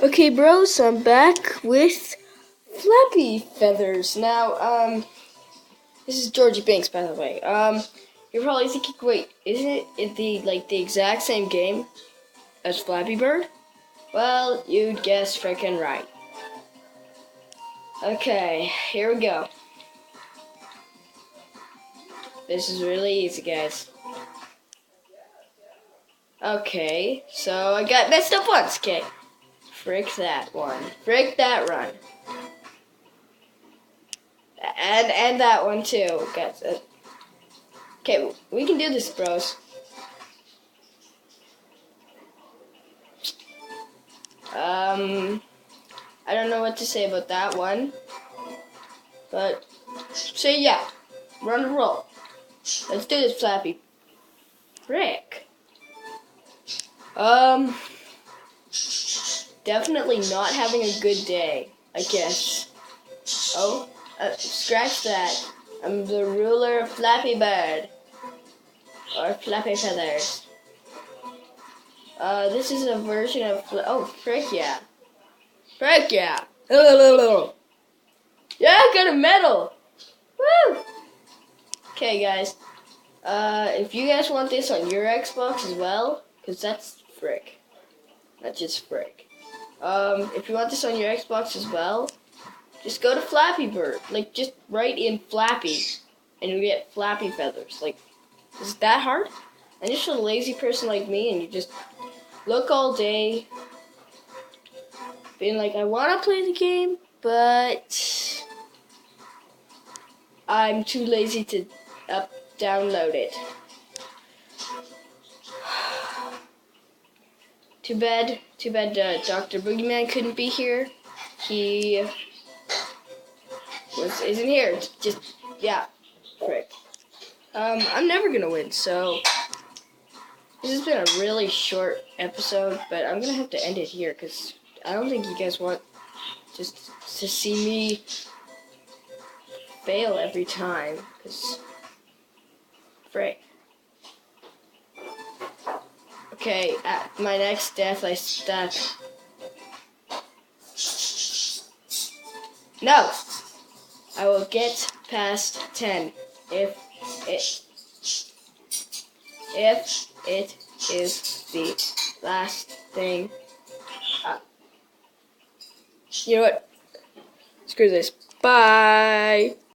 Okay, bros, I'm back with Flappy Feathers. Now, this is Georgie Banks, by the way. You're probably thinking, wait, isn't it the exact same game as Flappy Bird? Well, you'd guess frickin' right. Okay, here we go. This is really easy, guys. Okay, so I got messed up once, okay. Frick that one. Frick that run. And that one too, guys. Okay, we can do this, bros. I don't know what to say about that one, but say yeah, run and roll. Let's do this, Flappy. Frick. Definitely not having a good day, I guess. Oh, scratch that. I'm the ruler of Flappy Bird. Or Flappy Feathers. This is a version of oh, frick yeah. Frick yeah. Yeah, I got a medal. Woo! Okay, guys. If you guys want this on your Xbox as well, because that's frick. That's just frick. If you want this on your Xbox as well, just go to Flappy Bird. Like, just write in Flappy, and you'll get Flappy Feathers. Like, is it that hard? I'm just a lazy person like me, and you just look all day, being like, I want to play the game, but I'm too lazy to download it. Too bad Dr. Boogeyman couldn't be here. He isn't here. Just, yeah, frick. I'm never gonna win, so this has been a really short episode, but I'm gonna have to end it here, because I don't think you guys want just to see me fail every time, because frick. Okay, at my next death, I stuck. No! I will get past 10 if it is the last thing. You know what? Screw this. Bye!